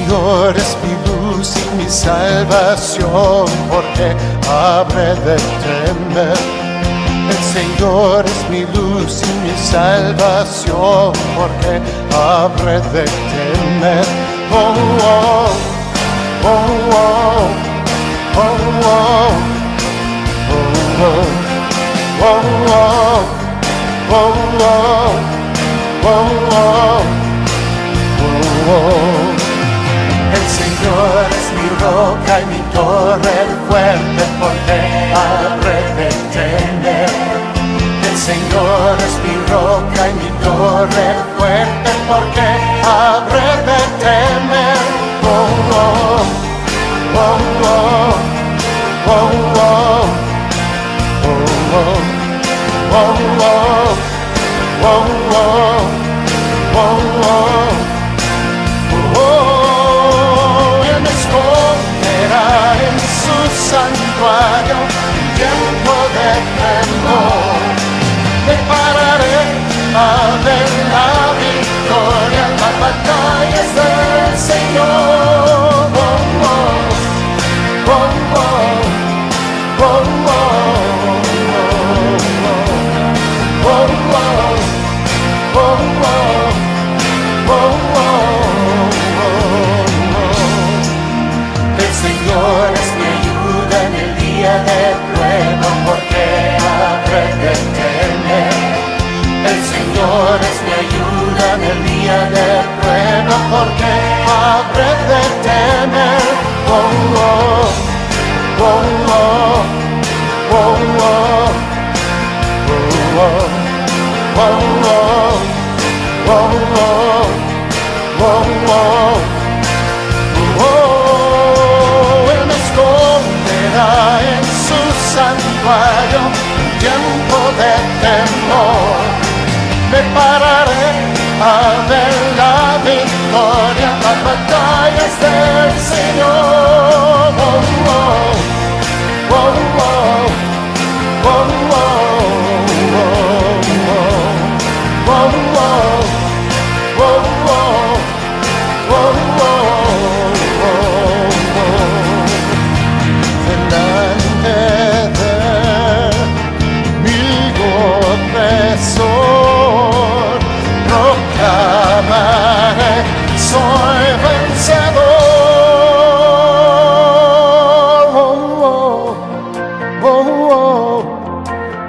Señor es mi luz y mi salvación, porque habré de temer. El Señor es mi luz y mi salvación, porque habré de temer. Oh, oh, oh, oh, oh, oh, oh, oh, oh, oh, oh. El Señor es mi roca y mi torre fuerte, porque habré de temer. El Señor es mi roca y mi torre fuerte, porque habré de temer. Oh, oh, oh, oh, oh, oh, oh, oh, oh, oh, oh, oh. Él me esconderá en su santuario, tiempo de temor. Me pararé a ver la victoria, las batallas del Señor. Oh, oh, oh, oh, oh, oh, oh, oh, oh, oh, oh, El Señor es mi ayuda en el día de prueba, porque habré de temer. El Señor es mi ayuda en el día de prueba, porque habré de temer. Oh, oh, oh, oh, oh, oh, oh, oh, oh, oh, oh, Él me esconderá en su santuario, tiempo de temor. Me pararé a ver la victoria, las batallas del Señor. Oh, oh, oh, oh, oh, oh, oh, oh, oh, delante de mi opresor proclamaré: soy vencedor. Oh, oh, oh,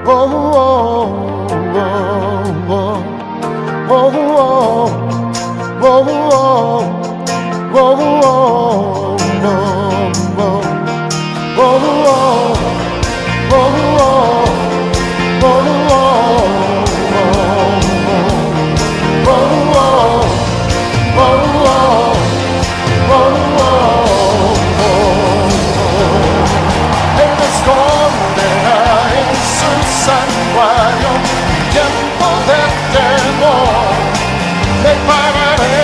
oh, oh, oh, oh, oh, Él me esconderá en su santuario, tiempo de temor. Me pararé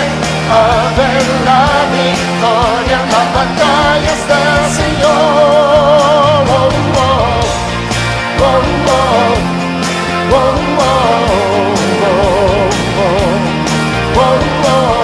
a ver la victoria, las batallas del Señor. Oh, oh, oh, oh, oh, oh, oh, oh,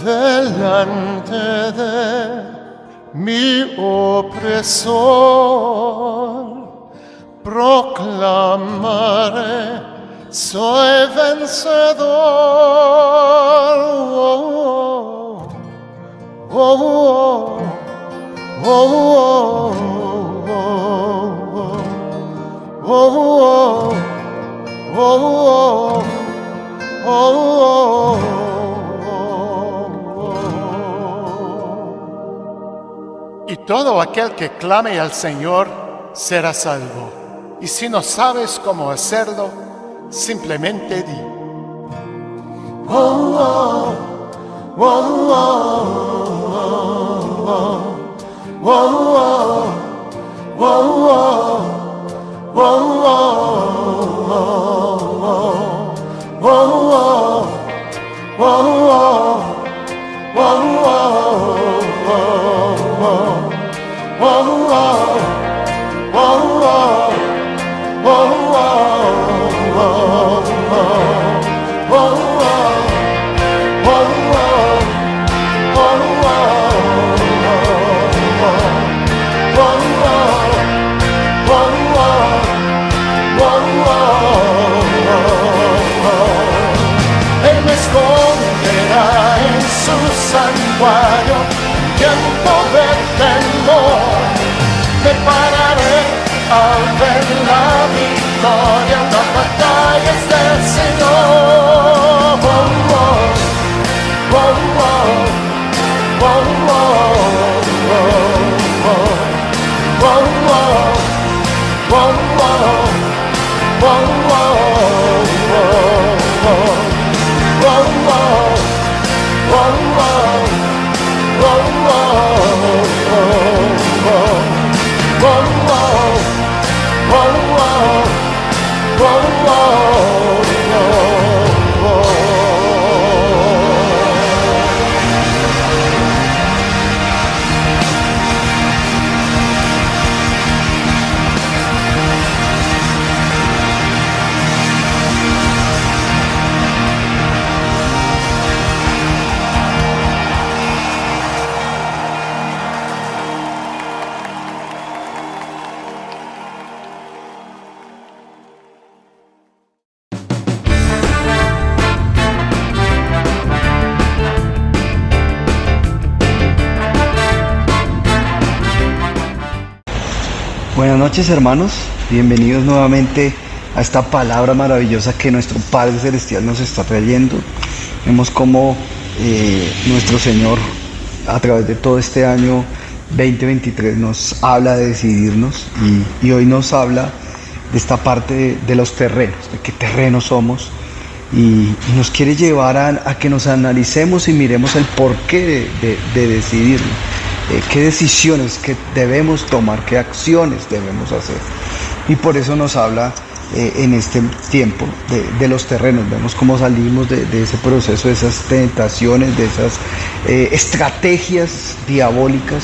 delante de mi opresor proclamaré: soy vencedor. Oh, oh, oh, oh, oh, oh, oh, oh, oh, Y todo aquel que clame al Señor será salvo. Y si no sabes cómo hacerlo, simplemente di. Oh, oh, oh, oh, oh, oh, oh, oh. Él me esconderá en su santuario, tiempo de temor. Me pararé al ver la victoria, las batallas del Señor. Oh, oh, oh, oh, oh, oh, oh, oh, oh, oh, Buenas noches, hermanos, bienvenidos nuevamente a esta palabra maravillosa que nuestro Padre Celestial nos está trayendo. Vemos cómo nuestro Señor a través de todo este año 2023 nos habla de decidirnos y hoy nos habla de esta parte de los terrenos, de qué terrenos somos y nos quiere llevar a que nos analicemos y miremos el porqué de decidirnos. Qué decisiones que debemos tomar, qué acciones debemos hacer. Y por eso nos habla en este tiempo de los terrenos. Vemos cómo salimos de ese proceso, de esas tentaciones, de esas estrategias diabólicas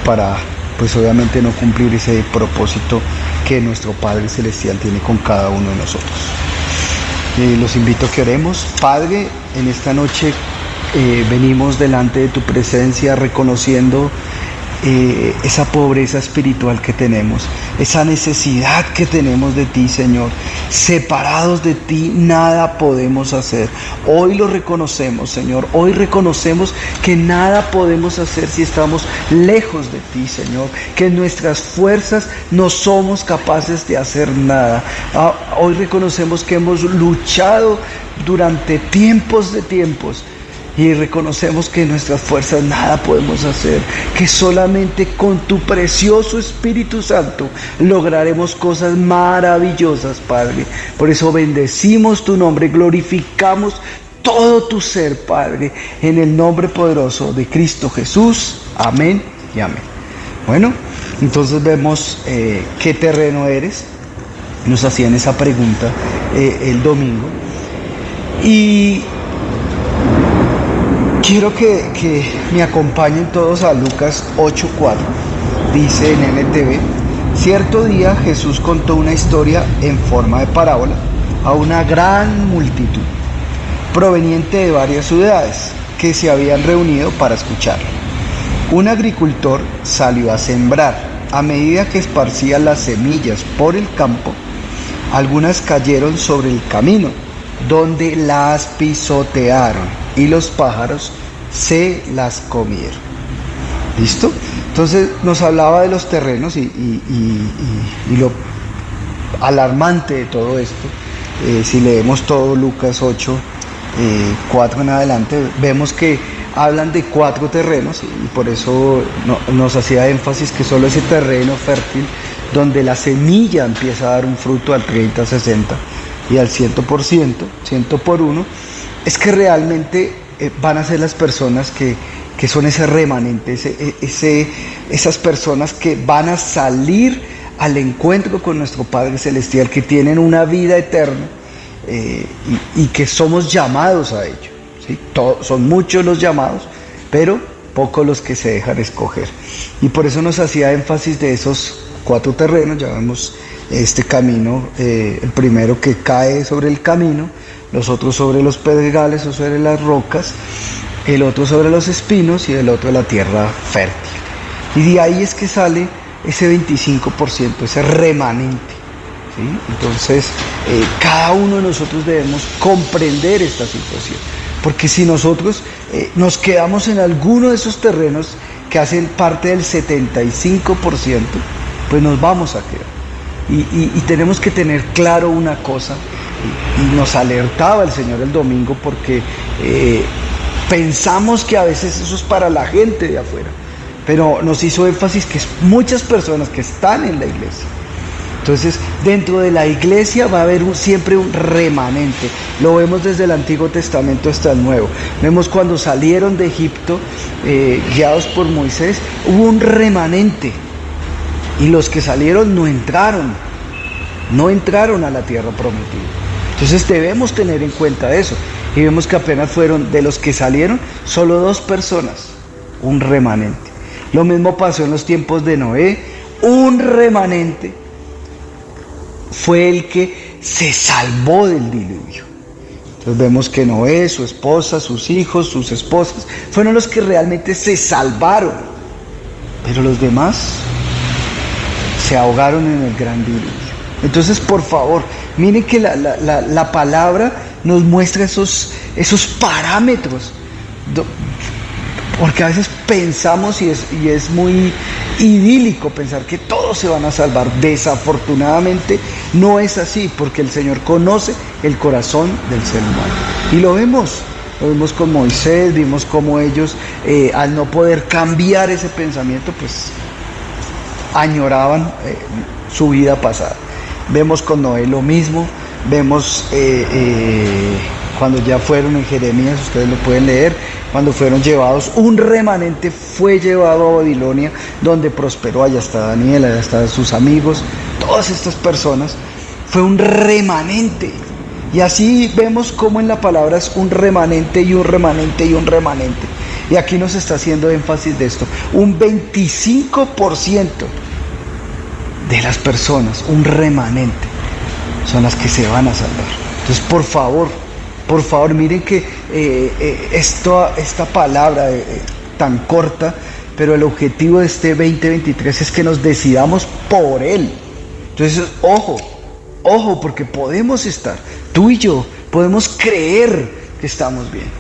para, pues obviamente, no cumplir ese propósito que nuestro Padre Celestial tiene con cada uno de nosotros. Los invito a que oremos. Padre, en esta noche venimos delante de tu presencia reconociendo esa pobreza espiritual que tenemos, esa necesidad que tenemos de ti, Señor. Separados de ti nada podemos hacer. Hoy lo reconocemos, Señor. Hoy reconocemos que nada podemos hacer si estamos lejos de ti, Señor. Que en nuestras fuerzas no somos capaces de hacer nada. Hoy reconocemos que hemos luchado durante tiempos y reconocemos que en nuestras fuerzas nada podemos hacer, que solamente con tu precioso Espíritu Santo lograremos cosas maravillosas, Padre. Por eso bendecimos tu nombre, glorificamos todo tu ser, Padre, en el nombre poderoso de Cristo Jesús. Amén y amén. Bueno, entonces vemos qué terreno eres. Nos hacían esa pregunta el domingo. Y quiero que me acompañen todos a Lucas 8:4. Dice en NTV: cierto día Jesús contó una historia en forma de parábola a una gran multitud, proveniente de varias ciudades, que se habían reunido para escucharlo. Un agricultor salió a sembrar. A medida que esparcía las semillas por el campo, algunas cayeron sobre el camino, donde las pisotearon y los pájaros se las comieron. ¿Listo? Entonces nos hablaba de los terrenos y lo alarmante de todo esto. Si leemos todo Lucas 8, 4 en adelante, vemos que hablan de 4 terrenos y por eso nos hacía énfasis que solo ese terreno fértil donde la semilla empieza a dar un fruto al 30, 60, y al 100%, 100 por uno, es que realmente van a ser las personas que son ese remanente, esas personas que van a salir al encuentro con nuestro Padre Celestial, que tienen una vida eterna y que somos llamados a ello, ¿sí? Son muchos los llamados, pero pocos los que se dejan escoger. Y por eso nos hacía énfasis de esos 4 terrenos. Ya vemos este camino, el primero que cae sobre el camino, los otros sobre los pedregales o sobre las rocas, el otro sobre los espinos y el otro la tierra fértil. Y de ahí es que sale ese 25%, ese remanente, ¿sí? Entonces, cada uno de nosotros debemos comprender esta situación, porque si nosotros nos quedamos en alguno de esos terrenos que hacen parte del 75%, pues nos vamos a quedar. Y tenemos que tener claro una cosa, y nos alertaba el Señor el domingo, porque pensamos que a veces eso es para la gente de afuera, pero nos hizo énfasis que muchas personas que están en la iglesia. Entonces, dentro de la iglesia va a haber siempre un remanente. Lo vemos desde el Antiguo Testamento hasta el Nuevo. Vemos cuando salieron de Egipto, guiados por Moisés, hubo un remanente. Y los que salieron no entraron a la tierra prometida. Entonces debemos tener en cuenta eso. Y vemos que apenas fueron, de los que salieron, solo 2 personas, un remanente. Lo mismo pasó en los tiempos de Noé. Un remanente fue el que se salvó del diluvio. Entonces vemos que Noé, su esposa, sus hijos, sus esposas, fueron los que realmente se salvaron. Pero los demás se ahogaron en el gran diluvio. Entonces, por favor, miren que la palabra nos muestra esos parámetros, porque a veces pensamos y es muy idílico pensar que todos se van a salvar. Desafortunadamente no es así, porque el Señor conoce el corazón del ser humano. Y lo vimos con Moisés, vimos cómo ellos, al no poder cambiar ese pensamiento, pues añoraban su vida pasada. Vemos con Noé lo mismo, vemos cuando ya fueron en Jeremías, ustedes lo pueden leer, cuando fueron llevados, un remanente fue llevado a Babilonia, donde prosperó. Allá está Daniel, allá están sus amigos, todas estas personas, fue un remanente. Y así vemos cómo en la palabra es un remanente y un remanente y un remanente. Y aquí nos está haciendo énfasis de esto. Un 25% de las personas, un remanente, son las que se van a salvar. Entonces, por favor, miren que esta palabra tan corta, pero el objetivo de este 2023 es que nos decidamos por Él. Entonces, ojo, porque podemos estar, tú y yo, podemos creer que estamos bien,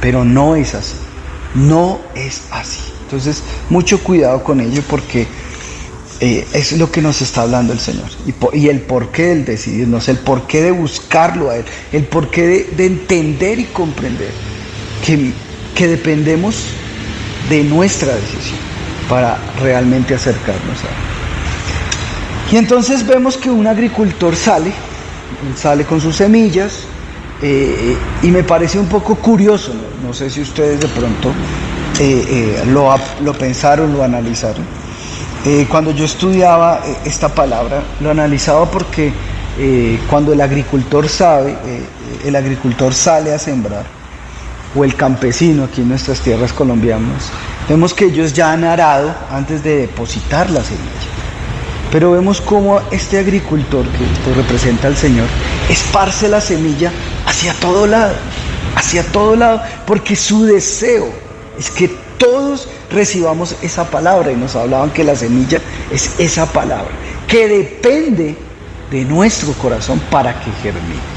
pero no es así. No es así. Entonces, mucho cuidado con ello, porque es lo que nos está hablando el Señor. Y el porqué del decidirnos, el porqué de buscarlo a Él, el porqué de entender y comprender que dependemos de nuestra decisión para realmente acercarnos a Él. Y entonces vemos que un agricultor sale con sus semillas. Y me parece un poco curioso, no sé si ustedes de pronto lo pensaron, lo analizaron. Cuando yo estudiaba esta palabra, lo analizaba porque cuando el agricultor sale a sembrar, o el campesino aquí en nuestras tierras colombianas, vemos que ellos ya han arado antes de depositar la semilla. Pero vemos cómo este agricultor, que representa al Señor, esparce la semilla hacia todo lado, porque su deseo es que todos recibamos esa palabra. Y nos hablaban que la semilla es esa palabra, que depende de nuestro corazón para que germine.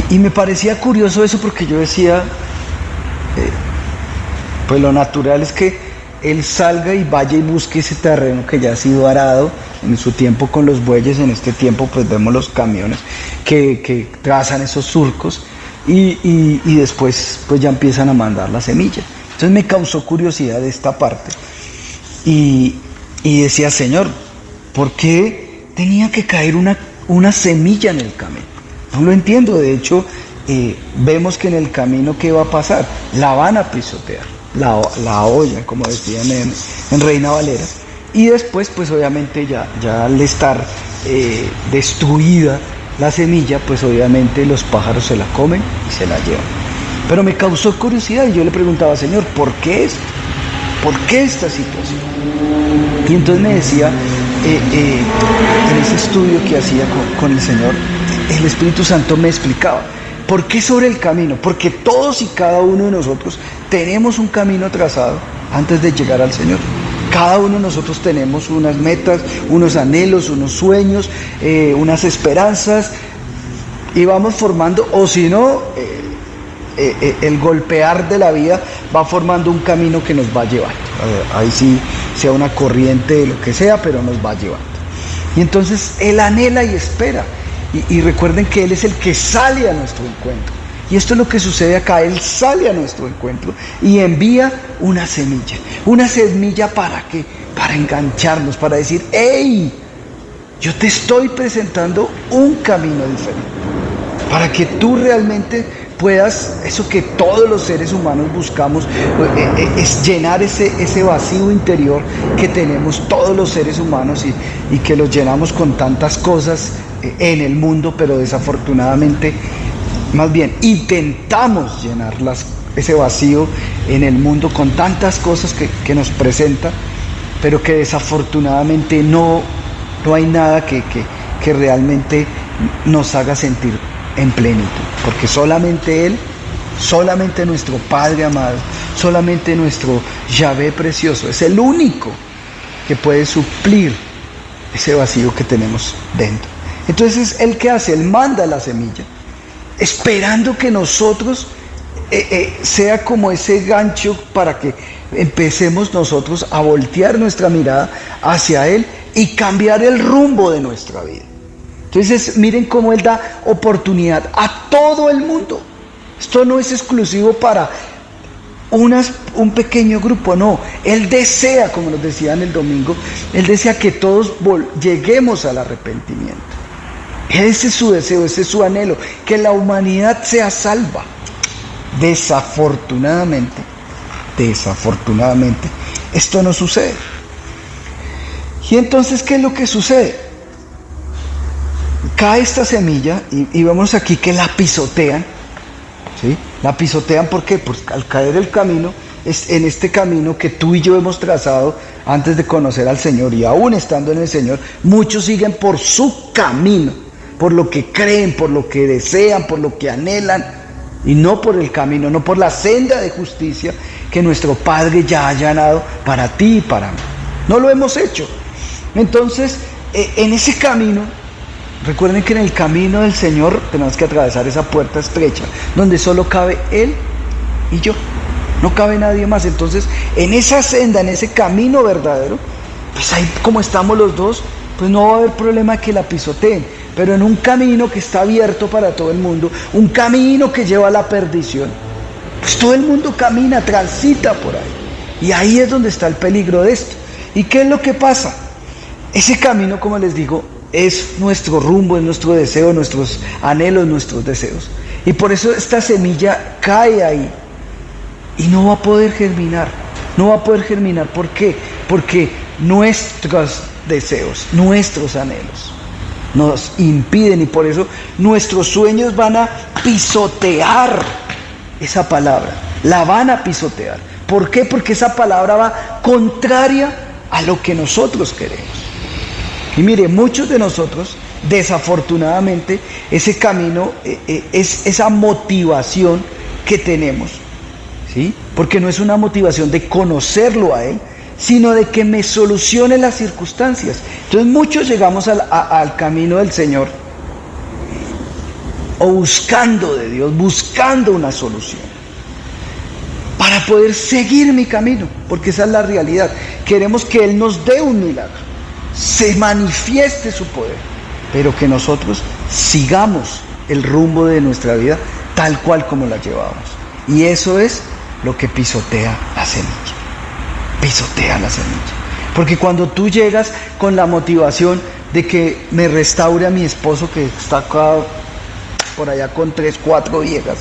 Y me parecía curioso eso, porque yo decía, pues lo natural es que Él salga y vaya y busque ese terreno que ya ha sido arado en su tiempo con los bueyes. En este tiempo pues vemos los camiones que trazan esos surcos y después pues ya empiezan a mandar la semilla. Entonces me causó curiosidad esta parte y decía, Señor, ¿por qué tenía que caer una semilla en el camino? No lo entiendo. De hecho, vemos que en el camino, ¿qué va a pasar? La van a pisotear, la olla, como decían en Reina Valera. Y después, pues obviamente ya al estar destruida la semilla, pues obviamente los pájaros se la comen y se la llevan. Pero me causó curiosidad y yo le preguntaba, Señor, ¿por qué esto? ¿Por qué esta situación? Y entonces me decía, en ese estudio que hacía con el Señor, el Espíritu Santo me explicaba, ¿por qué sobre el camino? Porque todos y cada uno de nosotros tenemos un camino trazado antes de llegar al Señor. Cada uno de nosotros tenemos unas metas, unos anhelos, unos sueños, unas esperanzas, y vamos formando, o si no, el golpear de la vida va formando un camino que nos va llevando. Ahí sí, sea una corriente de lo que sea, pero nos va llevando. Y entonces Él anhela y espera. Y recuerden que Él es el que sale a nuestro encuentro. Y esto es lo que sucede acá. Él sale a nuestro encuentro y envía una semilla. Una semilla ¿para qué? Para engancharnos, para decir, ¡hey! Yo te estoy presentando un camino diferente. Para que tú realmente puedas, eso que todos los seres humanos buscamos, es llenar ese vacío interior que tenemos todos los seres humanos y que los llenamos con tantas cosas en el mundo, pero desafortunadamente, más bien, intentamos llenar ese vacío en el mundo con tantas cosas que nos presenta, pero que desafortunadamente no hay nada que realmente nos haga sentir en plenitud, porque solamente Él, solamente nuestro Padre amado, solamente nuestro Yahvé precioso, es el único que puede suplir ese vacío que tenemos dentro. Entonces, ¿Él qué hace? Él manda la semilla, esperando que nosotros sea como ese gancho para que empecemos nosotros a voltear nuestra mirada hacia Él y cambiar el rumbo de nuestra vida. Entonces, miren cómo Él da oportunidad a todo el mundo. Esto no es exclusivo para un pequeño grupo, no. Él desea, como nos decían el domingo, Él desea que todos lleguemos al arrepentimiento. Ese es su deseo, ese es su anhelo, que la humanidad sea salva. Desafortunadamente, esto no sucede. Y entonces, ¿qué es lo que sucede? Cae esta semilla y vemos aquí que la pisotean, ¿sí? La pisotean, ¿por qué? Pues al caer el camino, en este camino que tú y yo hemos trazado antes de conocer al Señor, y aún estando en el Señor, muchos siguen por su camino, por lo que creen, por lo que desean, por lo que anhelan, y no por el camino, no por la senda de justicia que nuestro Padre ya ha allanado para ti y para mí. No lo hemos hecho. Entonces, en ese camino, recuerden que en el camino del Señor tenemos que atravesar esa puerta estrecha, donde solo cabe Él y yo, no cabe nadie más. Entonces, en esa senda, en ese camino verdadero, pues ahí como estamos los dos, pues no va a haber problema que la pisoteen, pero en un camino que está abierto para todo el mundo, un camino que lleva a la perdición, pues todo el mundo camina, transita por ahí, y ahí es donde está el peligro de esto. ¿Y qué es lo que pasa? Ese camino, como les digo, es nuestro rumbo, es nuestro deseo, nuestros anhelos, nuestros deseos. Y por eso esta semilla cae ahí y no va a poder germinar. No va a poder germinar. ¿Por qué? Porque nuestros deseos, nuestros anhelos nos impiden, y por eso nuestros sueños van a pisotear esa palabra. La van a pisotear. ¿Por qué? Porque esa palabra va contraria a lo que nosotros queremos. Y mire, muchos de nosotros, desafortunadamente, ese camino es esa motivación que tenemos, ¿sí? Porque no es una motivación de conocerlo a Él, sino de que me solucione las circunstancias. Entonces muchos llegamos al camino del Señor, o buscando de Dios, buscando una solución, para poder seguir mi camino, porque esa es la realidad. Queremos que Él nos dé un milagro, se manifieste su poder, pero que nosotros sigamos el rumbo de nuestra vida tal cual como la llevábamos. Y eso es lo que pisotea la semilla. Pisotea la semilla. Porque cuando tú llegas con la motivación de que me restaure a mi esposo que está acá por allá con 3, 4 viejas.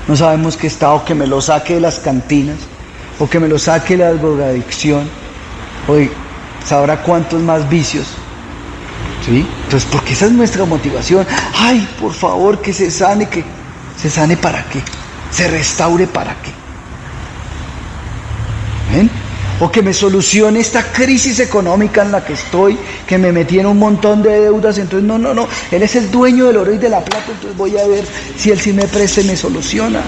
No sabemos qué está, o que me lo saque de las cantinas, o que me lo saque de la drogadicción, o de sabrá cuántos más vicios. ¿Sí? Entonces, porque esa es nuestra motivación. Ay, por favor, que se sane ¿para qué? Se restaure ¿para qué? ¿Ven? O que me solucione esta crisis económica en la que estoy, que me metí en un montón de deudas. Entonces, no, Él es el dueño del oro y de la plata, entonces voy a ver si Él sí me presta y me soluciona.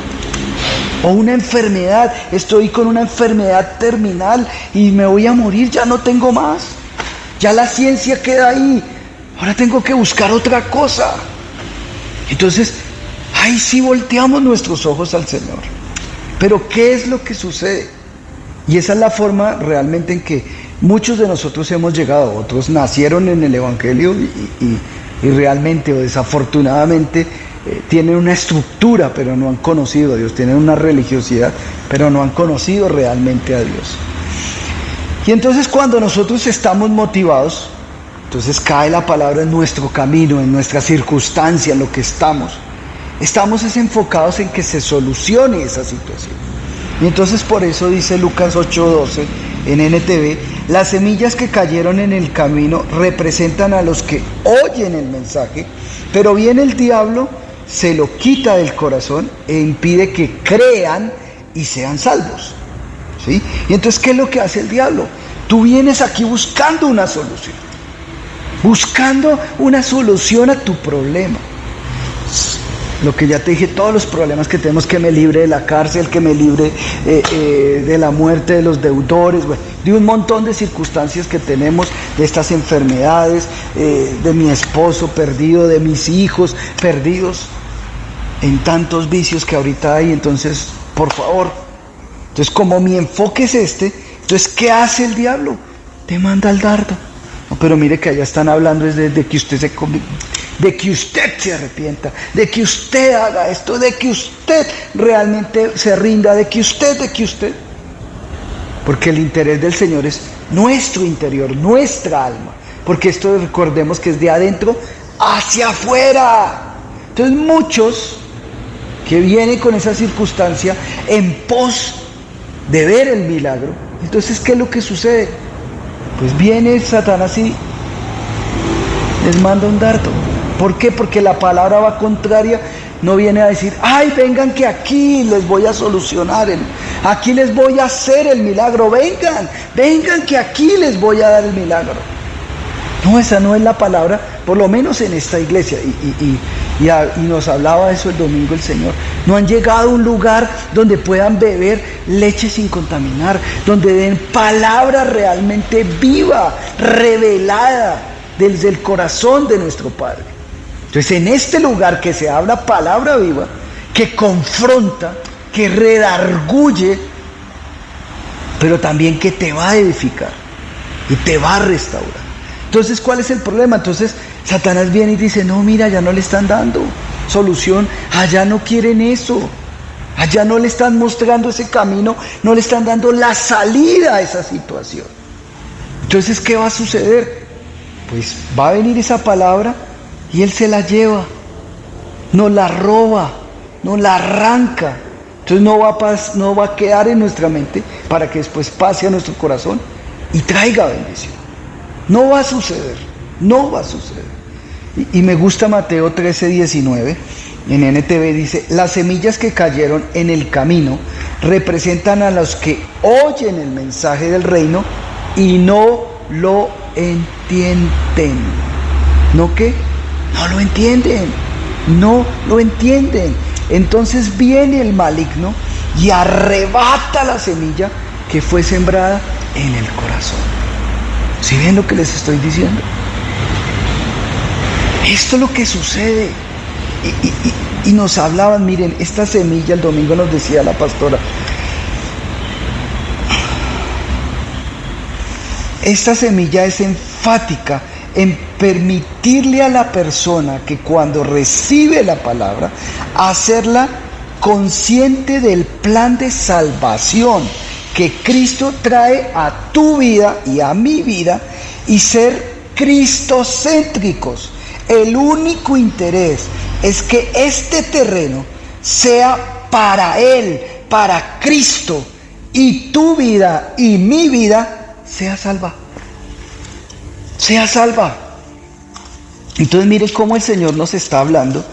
O una enfermedad, estoy con una enfermedad terminal y me voy a morir, ya no tengo más. Ya la ciencia queda ahí, ahora tengo que buscar otra cosa. Entonces, ahí sí volteamos nuestros ojos al Señor. Pero ¿qué es lo que sucede? Y esa es la forma realmente en que muchos de nosotros hemos llegado. Otros nacieron en el Evangelio y realmente o desafortunadamente tienen una estructura, pero no han conocido a Dios. Tienen una religiosidad, pero no han conocido realmente a Dios. Y entonces cuando nosotros estamos motivados, entonces cae la palabra en nuestro camino, en nuestra circunstancia, en lo que estamos. Estamos enfocados en que se solucione esa situación. Y entonces por eso dice Lucas 8:12 en NTV, las semillas que cayeron en el camino representan a los que oyen el mensaje, pero viene el diablo, se lo quita del corazón e impide que crean y sean salvos. ¿Sí? Y entonces, ¿qué es lo que hace el diablo? Tú vienes aquí buscando una solución a tu problema. Lo que ya te dije, todos los problemas que tenemos, que me libre de la cárcel, que me libre de la muerte de los deudores, bueno, de un montón de circunstancias que tenemos, de estas enfermedades, de mi esposo perdido, de mis hijos perdidos, en tantos vicios que ahorita hay. Entonces, por favor, entonces como mi enfoque es entonces ¿qué hace el diablo? Te manda al dardo. No, pero mire que allá están hablando de que usted de que usted se arrepienta, de que usted haga esto, de que usted realmente se rinda, de que usted. Porque el interés del Señor es nuestro interior, nuestra alma. Porque esto recordemos que es de adentro hacia afuera. Entonces muchos que vienen con esa circunstancia en pos de ver el milagro, entonces ¿qué es lo que sucede? Pues viene Satanás y les manda un dardo. ¿Por qué? Porque la palabra va contraria, no viene a decir, ay, vengan que aquí les voy a solucionar, aquí les voy a hacer el milagro, vengan que aquí les voy a dar el milagro. No, esa no es la palabra, por lo menos en esta iglesia, y nos hablaba eso el domingo el Señor. No han llegado a un lugar donde puedan beber leche sin contaminar, donde den palabra realmente viva, revelada desde el corazón de nuestro Padre. Entonces, en este lugar que se habla palabra viva, que confronta, que redarguye, pero también que te va a edificar y te va a restaurar. Entonces, ¿cuál es el problema? Entonces, Satanás viene y dice, no, mira, ya no le están dando solución, allá no quieren eso, allá no le están mostrando ese camino, no le están dando la salida a esa situación. Entonces, ¿qué va a suceder? Pues va a venir esa palabra y Él se la lleva, nos la roba, nos la arranca. Entonces no va a quedar en nuestra mente para que después pase a nuestro corazón y traiga bendición. No va a suceder. Y me gusta Mateo 13:19, en NTV dice, las semillas que cayeron en el camino representan a los que oyen el mensaje del reino y no lo entienden. ¿No qué? No lo entienden. Entonces viene el maligno y arrebata la semilla que fue sembrada en el corazón. ¿Sí ven lo que les estoy diciendo? Esto es lo que sucede. Y nos hablaban, miren, esta semilla, el domingo nos decía la pastora, esta semilla es enfática en permitirle a la persona que cuando recibe la palabra, hacerla consciente del plan de salvación que Cristo trae a tu vida y a mi vida, y ser cristocéntricos. El único interés es que este terreno sea para Él, para Cristo, y tu vida y mi vida sea salva. Sea salva. Entonces mire cómo el Señor nos está hablando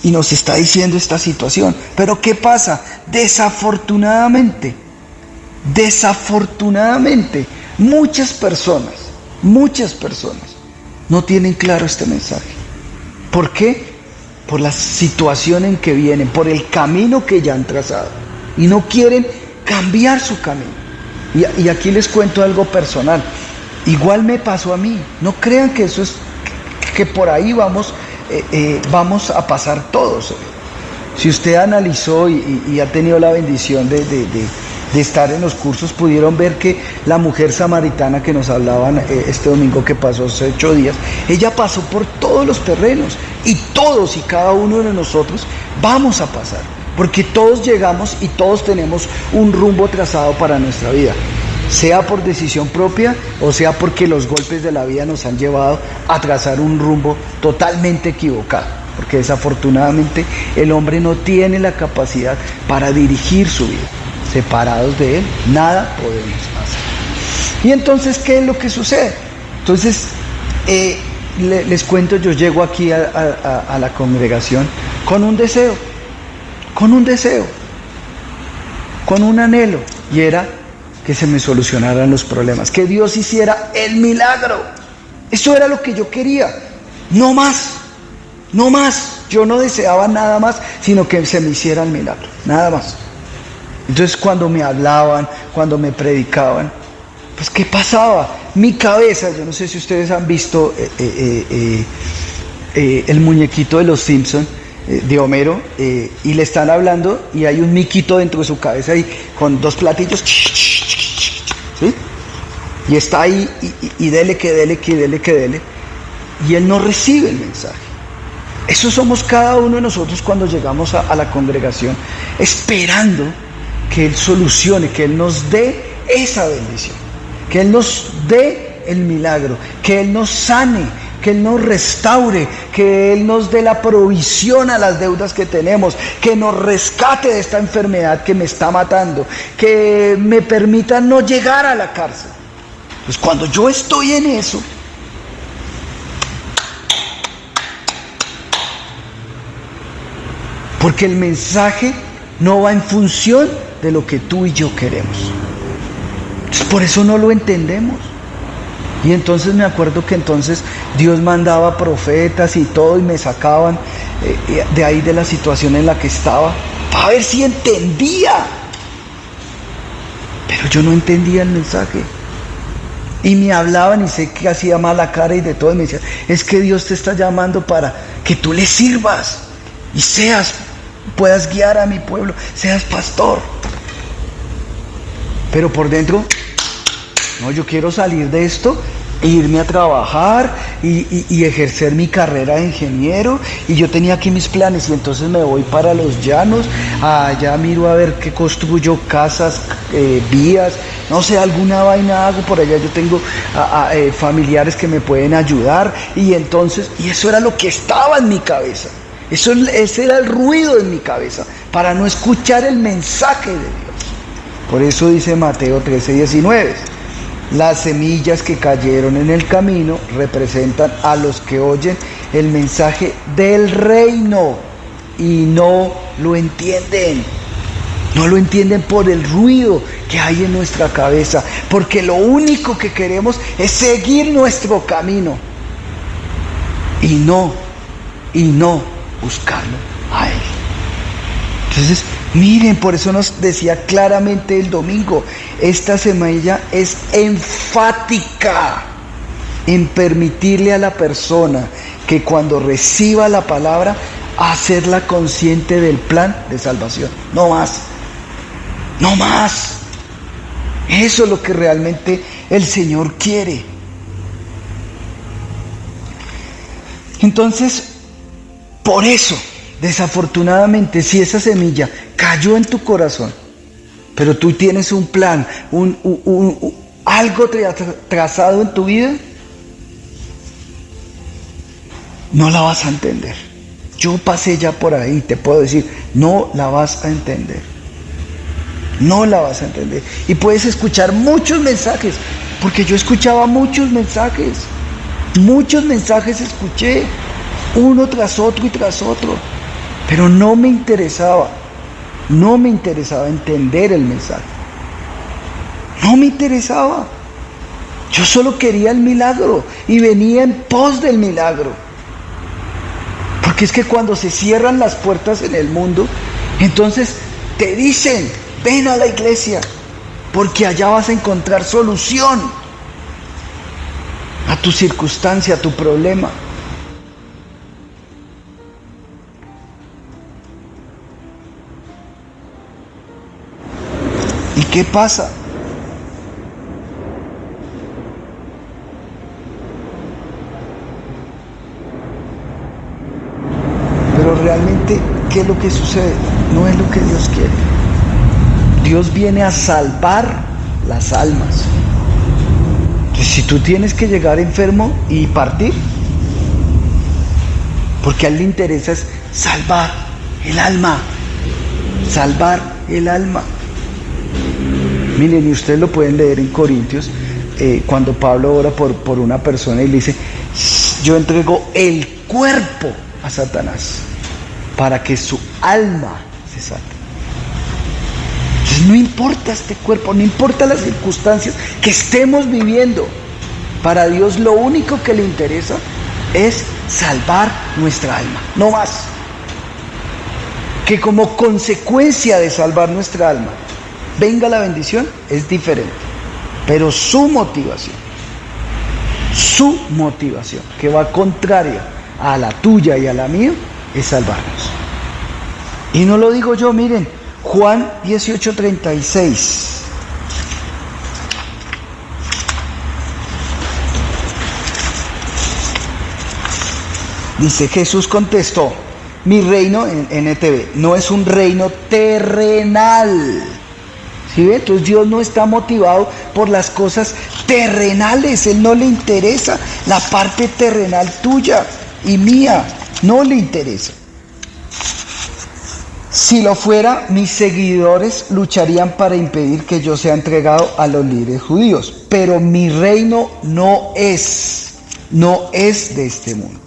y nos está diciendo esta situación. Pero ¿qué pasa? Desafortunadamente, muchas personas no tienen claro este mensaje. ¿Por qué? Por la situación en que vienen, por el camino que ya han trazado, y no quieren cambiar su camino. Y aquí les cuento algo personal. Igual me pasó a mí. No crean que eso es que por ahí vamos a pasar todos. Si usted analizó y ha tenido la bendición de estar en los cursos, pudieron ver que la mujer samaritana que nos hablaban este domingo que pasó hace 8 días, ella pasó por todos los terrenos, y todos y cada uno de nosotros vamos a pasar, porque todos llegamos y todos tenemos un rumbo trazado para nuestra vida, sea por decisión propia o sea porque los golpes de la vida nos han llevado a trazar un rumbo totalmente equivocado, porque desafortunadamente el hombre no tiene la capacidad para dirigir su vida. Separados de Él, nada podemos hacer. Y entonces, ¿qué es lo que sucede? Entonces, les cuento, yo llego aquí a la congregación con un deseo, con un anhelo, y era que se me solucionaran los problemas, que Dios hiciera el milagro. Eso era lo que yo quería, no más. Yo no deseaba nada más, sino que se me hiciera el milagro, nada más. Entonces cuando me hablaban, cuando me predicaban, pues ¿qué pasaba? Mi cabeza, yo no sé si ustedes han visto el muñequito de los Simpson, de Homero, y le están hablando y hay un miquito dentro de su cabeza y con 2 platillos, ¿sí? Y está ahí y dele, y él no recibe el mensaje. Eso somos cada uno de nosotros cuando llegamos a la congregación, esperando que Él solucione, que Él nos dé esa bendición, que Él nos dé el milagro, que Él nos sane, que Él nos restaure, que Él nos dé la provisión a las deudas que tenemos, que nos rescate de esta enfermedad que me está matando, que me permita no llegar a la cárcel. Pues cuando yo estoy en eso, porque el mensaje no va en función de lo que tú y yo queremos. Entonces, por eso no lo entendemos. Y entonces me acuerdo que entonces Dios mandaba profetas y todo, y me sacaban de ahí, de la situación en la que estaba, para ver si entendía. Pero yo no entendía el mensaje. Y me hablaban y sé que hacía mala cara y de todo, y me decían, es que Dios te está llamando para que tú le sirvas y puedas guiar a mi pueblo, seas pastor. Pero por dentro, no, yo quiero salir de esto e irme a trabajar y ejercer mi carrera de ingeniero, y yo tenía aquí mis planes, y entonces me voy para los llanos, allá miro a ver qué construyo, casas, vías, no sé, alguna vaina hago por allá, yo tengo familiares que me pueden ayudar, y entonces, y eso era lo que estaba en mi cabeza. Ese era el ruido en mi cabeza, para no escuchar el mensaje de Dios. Por eso dice Mateo 13:19, las semillas que cayeron en el camino representan a los que oyen el mensaje del reino y no lo entienden. No lo entienden por el ruido que hay en nuestra cabeza, porque lo único que queremos es seguir nuestro camino y no buscarlo a Él. Entonces, miren, por eso nos decía claramente el domingo, esta semilla es enfática en permitirle a la persona que cuando reciba la palabra, hacerla consciente del plan de salvación. No más. Eso es lo que realmente el Señor quiere. Entonces, por eso, desafortunadamente, si esa semilla cayó en tu corazón, pero tú tienes un plan, algo trazado en tu vida, no la vas a entender. Yo pasé ya por ahí, te puedo decir, no la vas a entender. No la vas a entender. Y puedes escuchar muchos mensajes, porque yo escuchaba muchos mensajes escuché, uno tras otro y tras otro, pero no me interesaba entender el mensaje. No me interesaba. Yo solo quería el milagro y venía en pos del milagro. Porque es que cuando se cierran las puertas en el mundo, entonces te dicen, ven a la iglesia, porque allá vas a encontrar solución a tu circunstancia, a tu problema. ¿Y qué pasa? Pero realmente, ¿qué es lo que sucede? No es lo que Dios quiere. Dios viene a salvar las almas. Entonces, si tú tienes que llegar enfermo y partir, porque a Él le interesa es salvar el alma. Salvar el alma. Miren, y ustedes lo pueden leer en Corintios, cuando Pablo ora por una persona y le dice, yo entrego el cuerpo a Satanás para que su alma se salve. Entonces no importa este cuerpo, no importa las circunstancias que estemos viviendo, para Dios lo único que le interesa es salvar nuestra alma, no más. Que como consecuencia de salvar nuestra alma venga la bendición es diferente, pero su motivación, que va contraria a la tuya y a la mía, es salvarnos. Y no lo digo yo, miren, Juan 18:36. Dice, Jesús contestó, mi reino, en NTV, no es un reino terrenal. ¿Sí ve? Entonces Dios no está motivado por las cosas terrenales. Él no le interesa la parte terrenal tuya y mía. No le interesa. Si lo fuera, mis seguidores lucharían para impedir que yo sea entregado a los líderes judíos. Pero mi reino no es de este mundo.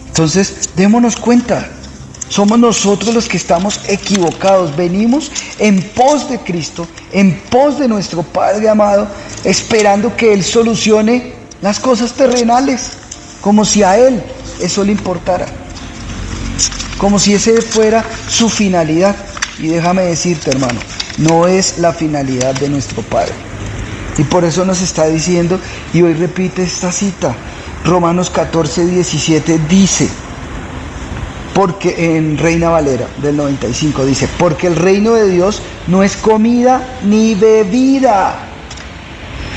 Entonces, démonos cuenta. Somos nosotros los que estamos equivocados. Venimos en pos de Cristo, en pos de nuestro Padre amado, esperando que Él solucione las cosas terrenales, como si a Él eso le importara, como si ese fuera su finalidad. Y déjame decirte, hermano, no es la finalidad de nuestro Padre. Y por eso nos está diciendo, y hoy repite esta cita, Romanos 14:17 dice, porque en Reina Valera del 95 dice, porque el reino de Dios no es comida ni bebida.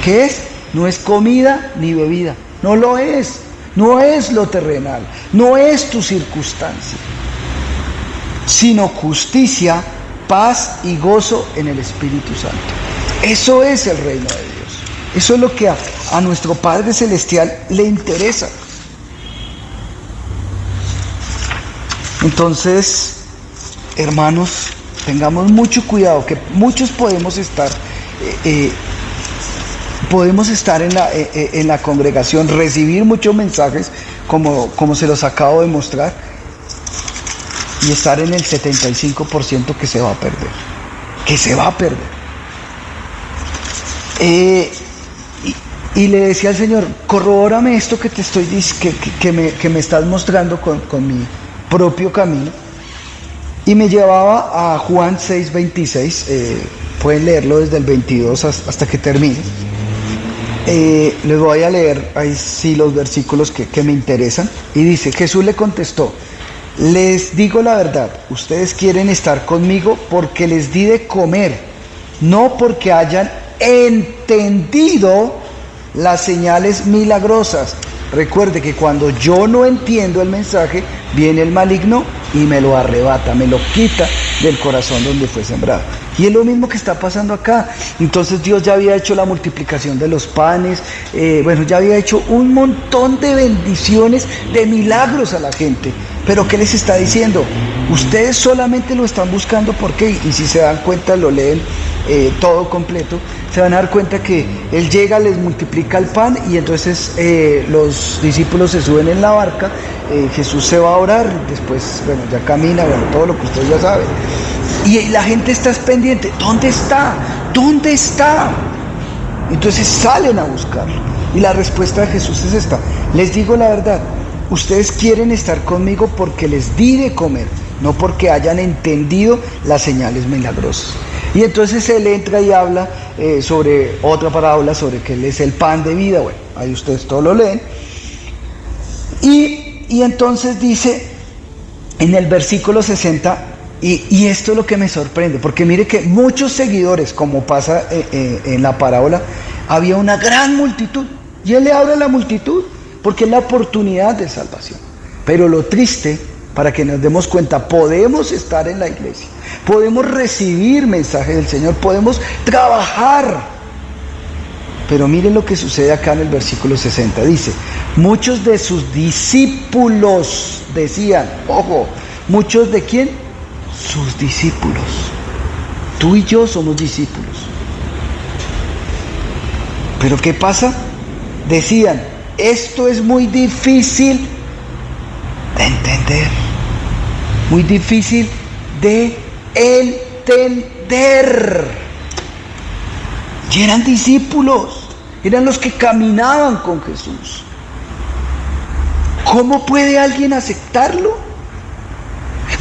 ¿Qué es? No es comida ni bebida. No lo es. No es lo terrenal. No es tu circunstancia. Sino justicia, paz y gozo en el Espíritu Santo. Eso es el reino de Dios. Eso es lo que a nuestro Padre Celestial le interesa. Entonces, hermanos, tengamos mucho cuidado, que muchos podemos estar en la congregación, recibir muchos mensajes, como se los acabo de mostrar, y estar en el 75% que se va a perder. Y le decía al Señor, corrobórame esto que te estoy que me estás mostrando con mi propio camino. Y me llevaba a Juan 6:26, pueden leerlo desde el 22 hasta que termine. Les voy a leer ahí sí los versículos que me interesan. Y dice, Jesús le contestó, les digo la verdad, ustedes quieren estar conmigo porque les di de comer, no porque hayan entendido las señales milagrosas. Recuerde que cuando yo no entiendo el mensaje, viene el maligno y me lo arrebata, me lo quita del corazón donde fue sembrado. Y es lo mismo que está pasando acá. Entonces Dios ya había hecho la multiplicación de los panes, ya había hecho un montón de bendiciones, de milagros a la gente. Pero ¿qué les está diciendo? Ustedes solamente lo están buscando, ¿por qué? Y si se dan cuenta, lo leen todo completo, se van a dar cuenta que Él llega, les multiplica el pan y entonces los discípulos se suben en la barca, Jesús se va a orar, después, bueno, ya camina, bueno, todo lo que ustedes ya saben. Y la gente está pendiente, ¿dónde está? ¿Dónde está? Entonces salen a buscarlo. Y la respuesta de Jesús es esta: les digo la verdad, ustedes quieren estar conmigo porque les di de comer, no porque hayan entendido las señales milagrosas. Y entonces Él entra y habla sobre otra parábola, sobre que Él es el pan de vida. Bueno, ahí ustedes todo lo leen. Y entonces dice en el versículo 60, y esto es lo que me sorprende, porque mire que muchos seguidores, como pasa en la parábola, había una gran multitud, y Él le habla a la multitud, porque es la oportunidad de salvación. Pero lo triste, para que nos demos cuenta, podemos estar en la iglesia, podemos recibir mensaje del Señor, podemos trabajar, pero miren lo que sucede acá en el versículo 60, dice, muchos de sus discípulos decían, ojo, ¿muchos de quién? Sus discípulos. Tú y yo somos discípulos. Pero ¿qué pasa? Decían, esto es muy difícil de entender, muy difícil de entender. Y eran discípulos, eran los que caminaban con Jesús. ¿Cómo puede alguien aceptarlo?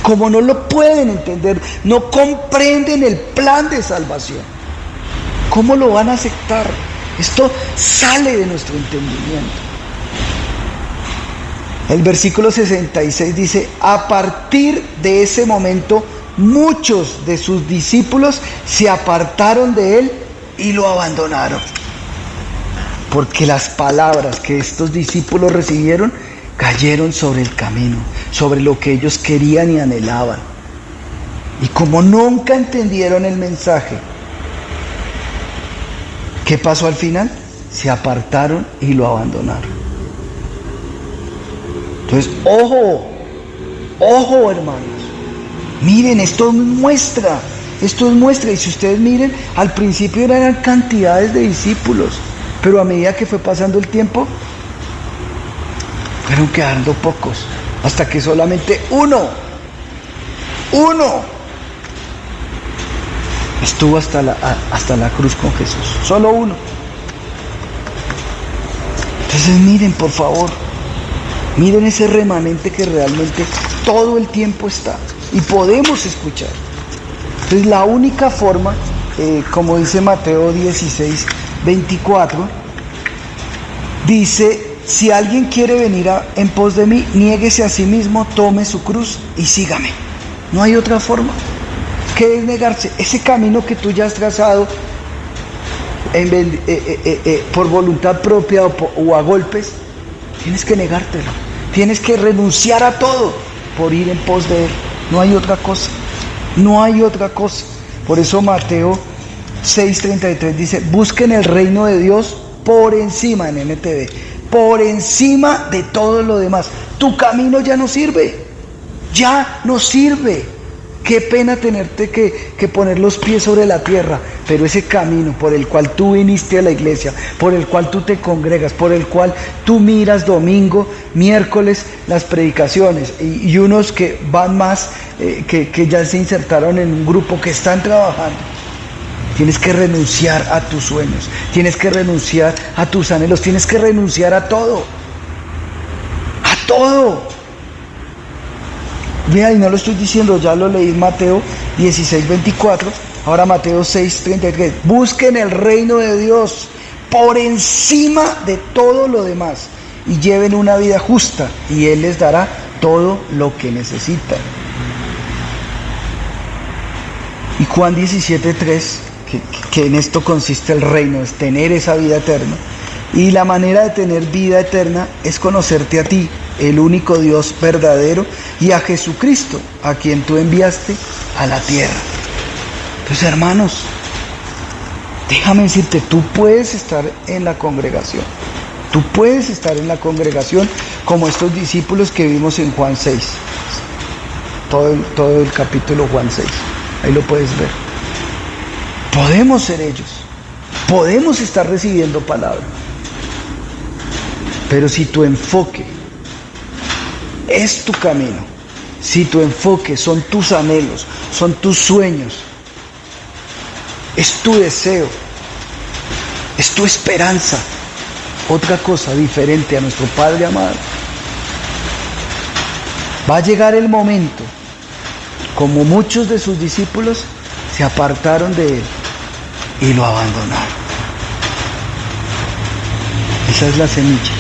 Como no lo pueden entender, no comprenden el plan de salvación, ¿cómo lo van a aceptar? Esto sale de nuestro entendimiento. El versículo 66 dice, a partir de ese momento, muchos de sus discípulos se apartaron de Él y lo abandonaron. Porque las palabras que estos discípulos recibieron cayeron sobre el camino, sobre lo que ellos querían y anhelaban. Y como nunca entendieron el mensaje, ¿qué pasó al final? Se apartaron y lo abandonaron. Entonces, ojo, hermanos. Miren, esto es muestra. Y si ustedes miren, al principio eran cantidades de discípulos, pero a medida que fue pasando el tiempo, fueron quedando pocos, hasta que solamente uno estuvo hasta la cruz con Jesús, solo uno. Entonces miren, por favor, miren ese remanente que realmente todo el tiempo está y podemos escuchar. Entonces la única forma, como dice Mateo 16, 24, dice, si alguien quiere venir en pos de mí, niéguese a sí mismo, tome su cruz y sígame. No hay otra forma. ¿Qué es negarse? Ese camino que tú ya has trazado por voluntad propia o a golpes, tienes que negártelo. Tienes que renunciar a todo por ir en pos de Él. No hay otra cosa. No hay otra cosa. Por eso Mateo 6:33 dice, busquen el reino de Dios por encima, en NTV, por encima de todo lo demás. Tu camino ya no sirve. Ya no sirve. Qué pena tenerte que poner los pies sobre la tierra, pero ese camino por el cual tú viniste a la iglesia, por el cual tú te congregas, por el cual tú miras domingo, miércoles las predicaciones y unos que van más, que ya se insertaron en un grupo que están trabajando. Tienes que renunciar a tus sueños, tienes que renunciar a tus anhelos, tienes que renunciar a todo. A todo. Mira, y no lo estoy diciendo, ya lo leí en Mateo 16:24, ahora Mateo 6:33. Busquen el reino de Dios por encima de todo lo demás y lleven una vida justa y Él les dará todo lo que necesitan. Y Juan 17:3, que en esto consiste el reino, es tener esa vida eterna. Y la manera de tener vida eterna es conocerte a ti, el único Dios verdadero, y a Jesucristo, a quien tú enviaste a la tierra. Entonces, hermanos, déjame decirte, tú puedes estar en la congregación. Tú puedes estar en la congregación como estos discípulos que vimos en Juan 6. todo el capítulo Juan 6. Ahí lo puedes ver. Podemos ser ellos. Podemos estar recibiendo palabra. Pero si tu enfoque es tu camino, si tu enfoque son tus anhelos, son tus sueños, es tu deseo, es tu esperanza, otra cosa diferente a nuestro Padre amado, va a llegar el momento, como muchos de sus discípulos se apartaron de él y lo abandonaron. Esa es la semilla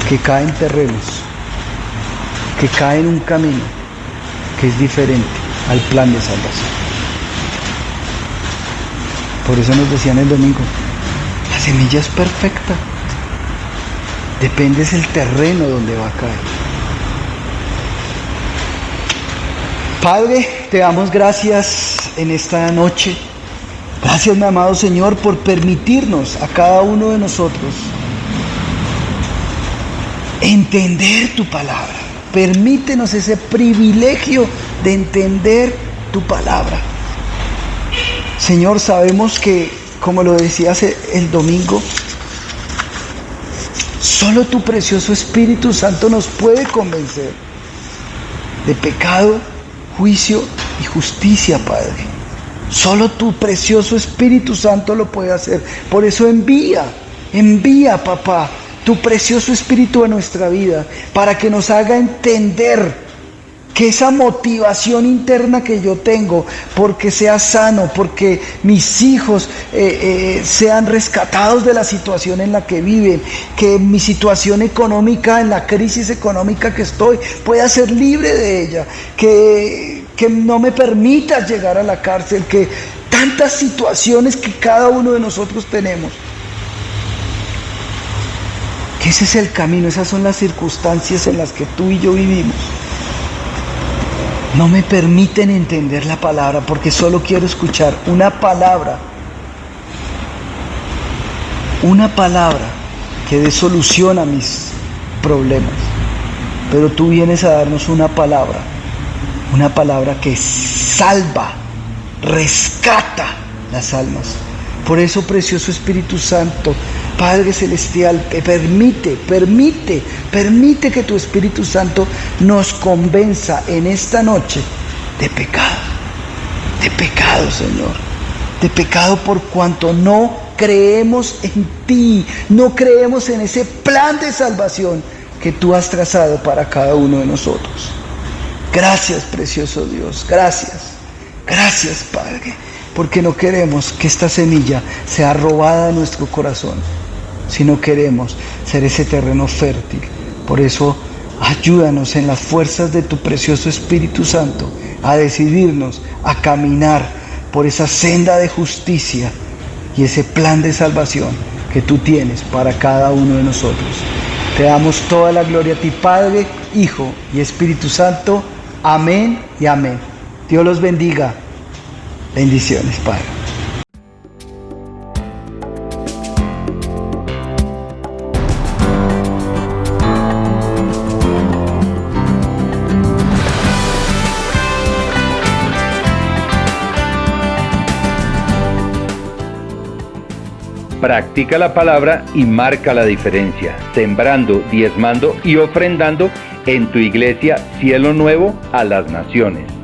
que cae en terrenos, que cae en un camino que es diferente al plan de salvación. Por eso nos decían el domingo, la semilla es perfecta, depende del terreno donde va a caer. Padre, te damos gracias en esta noche. Gracias, mi amado Señor, por permitirnos a cada uno de nosotros entender tu palabra. Permítenos ese privilegio de entender tu palabra. Señor, sabemos que, como lo decías el domingo, solo tu precioso Espíritu Santo nos puede convencer de pecado, juicio y justicia, Padre. Solo tu precioso Espíritu Santo lo puede hacer. Por eso envía, papá, tu precioso Espíritu a nuestra vida, para que nos haga entender que esa motivación interna que yo tengo, porque sea sano, porque mis hijos sean rescatados de la situación en la que viven, que mi situación económica, en la crisis económica que estoy, pueda ser libre de ella, que no me permitas llegar a la cárcel, que tantas situaciones que cada uno de nosotros tenemos. Que ese es el camino, esas son las circunstancias en las que tú y yo vivimos. No me permiten entender la palabra porque solo quiero escuchar una palabra que dé solución a mis problemas. Pero tú vienes a darnos una palabra que salva, rescata las almas. Por eso, precioso Espíritu Santo, Padre Celestial, permite que tu Espíritu Santo nos convenza en esta noche de pecado, Señor, de pecado por cuanto no creemos en ti, no creemos en ese plan de salvación que tú has trazado para cada uno de nosotros. Gracias, precioso Dios, gracias, Padre, porque no queremos que esta semilla sea robada de nuestro corazón, sino queremos ser ese terreno fértil. Por eso, ayúdanos en las fuerzas de tu precioso Espíritu Santo a decidirnos a caminar por esa senda de justicia y ese plan de salvación que tú tienes para cada uno de nosotros. Te damos toda la gloria a ti, Padre, Hijo y Espíritu Santo. Amén y amén. Dios los bendiga. Bendiciones, Padre. Practica la palabra y marca la diferencia, sembrando, diezmando y ofrendando en tu iglesia Cielo Nuevo a las Naciones.